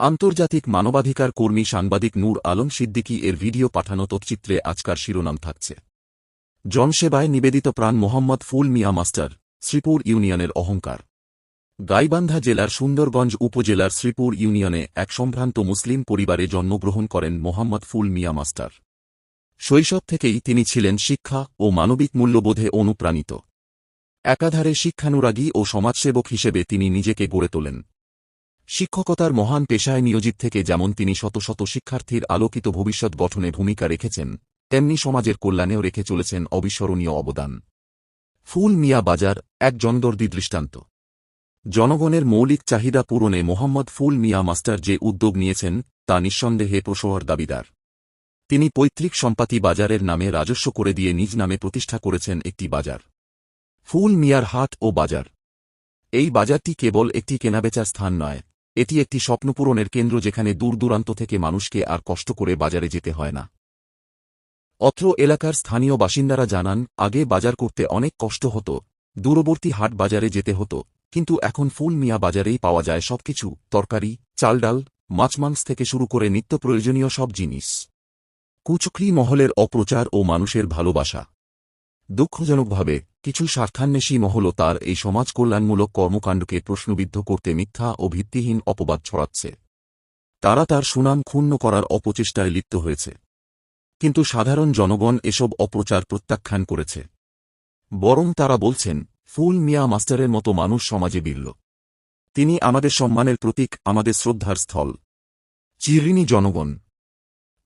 আন্তর্জাতিক মানবাধিকার কর্মী সাংবাদিক নূর আলম সিদ্দিকী এর ভিডিও পাঠানো তথ্যচিত্রে আজকার শিরোনাম থাকছে। জনসেবায় নিবেদিত প্রাণ মোহাম্মদ ফুল মিয়া মাস্টার, শ্রীপুর ইউনিয়নের অহংকার। গাইবান্ধা জেলার সুন্দরগঞ্জ উপজেলার শ্রীপুর ইউনিয়নে এক সম্ভ্রান্ত মুসলিম পরিবারে জন্মগ্রহণ করেন মোহাম্মদ ফুল মিয়া মাস্টার। শৈশব থেকেই তিনি ছিলেন শিক্ষা ও মানবিক মূল্যবোধে অনুপ্রাণিত। একাধারে শিক্ষানুরাগী ও সমাজসেবক হিসেবে তিনি নিজেকে গড়ে তোলেন। শিক্ষকতার মহান পেশায় নিয়োজিত থেকে যেমন তিনি শত শত শিক্ষার্থীর আলোকিত ভবিষ্যৎ গঠনে ভূমিকা রেখেছেন, তেমনি সমাজের কল্যাণেও রেখে চলেছেন অবিস্মরণীয় অবদান। ফুল মিয়া বাজার এক জনদর্দী দৃষ্টান্ত। জনগণের মৌলিক চাহিদা পূরণে মোহাম্মদ ফুল মিয়া মাস্টার যে উদ্যোগ নিয়েছেন তা নিঃসন্দেহে প্রশংসার দাবিদার। তিনি পৈতৃক সম্পত্তি বাজারের নামে রাজস্ব করে দিয়ে নিজ নামে প্রতিষ্ঠা করেছেন একটি বাজার, ফুল মিয়ার হাট ও বাজার। এই বাজারটি কেবল একটি কেনাবেচার স্থান নয়, এটি একটি স্বপ্নপূরণের কেন্দ্র, যেখানে দূর দূরান্ত থেকে মানুষকে আর কষ্ট করে বাজারে যেতে হয় না। অত্র এলাকার স্থানীয় বাসিন্দারা জানান, আগে বাজার করতে অনেক কষ্ট হতো, দূরবর্তী হাট বাজারে যেতে হতো, কিন্তু এখন ফুল মিয়া বাজারেই পাওয়া যায় সবকিছু, তরকারি, চাল ডাল, মাছ মাংস থেকে শুরু করে নিত্য প্রয়োজনীয় সব জিনিস। কুচক্রী মহলের অপ্রচার ও মানুষের ভালোবাসা। দুঃখজনকভাবে কিছু স্বার্থান্বেষী মহলও তার এই সমাজ কল্যাণমূলক কর্মকাণ্ডকে প্রশ্নবিদ্ধ করতে মিথ্যা ও ভিত্তিহীন অপবাদ ছড়াচ্ছে। তারা তার সুনাম ক্ষুণ্ণ করার অপচেষ্টায় লিপ্ত হয়েছে, কিন্তু সাধারণ জনগণ এসব অপ্রচার প্রত্যাখ্যান করেছে। বরং তারা বলছেন, ফুল মিয়া মাস্টারের মতো মানুষ সমাজে বিরল। তিনি আমাদের সম্মানের প্রতীক, আমাদের শ্রদ্ধার স্থল। চিরঋণী জনগণ।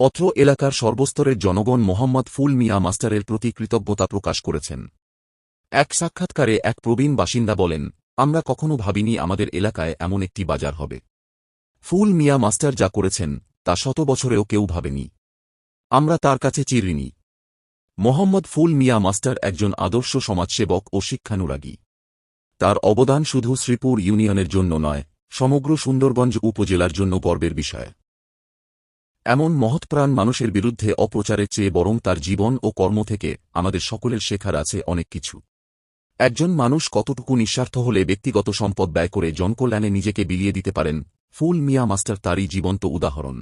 অত্র এলাকার সর্বস্তরের জনগণ মোহাম্মদ ফুল মিয়া মাস্টারের প্রতি কৃতজ্ঞতা প্রকাশ করেছেন। এক সাক্ষাৎকারে এক প্রবীণ বাসিন্দা বলেন, আমরা কখনো ভাবিনি আমাদের এলাকায় এমন একটি বাজার হবে। ফুল মিয়া মাস্টার যা করেছেন তা 100 বছরেও কেউ ভাবেনি। আমরা তার কাছে চিরঋণী। মোহাম্মদ ফুল মিয়া মাস্টার একজন আদর্শ সমাজসেবক ও শিক্ষানুরাগী। তার অবদান শুধু শ্রীপুর ইউনিয়নের জন্য নয়, সমগ্র সুন্দরগঞ্জ উপজেলার জন্য গর্বের বিষয়। এমন মহৎপ্রাণ মানুষের বিরুদ্ধে অপ্রচারের চেয়ে বরং তার জীবন ও কর্ম থেকে আমাদের সকলের শেখার আছে অনেক কিছু। একজন মানুষ কতটুকু নিঃস্বার্থ হলে ব্যক্তিগত সম্পদ ব্যয় করে জনকল্যাণে নিজেকে বিলিয়ে দিতে পারেন, ফুল মিয়া মাস্টার তারই জীবন্ত উদাহরণ।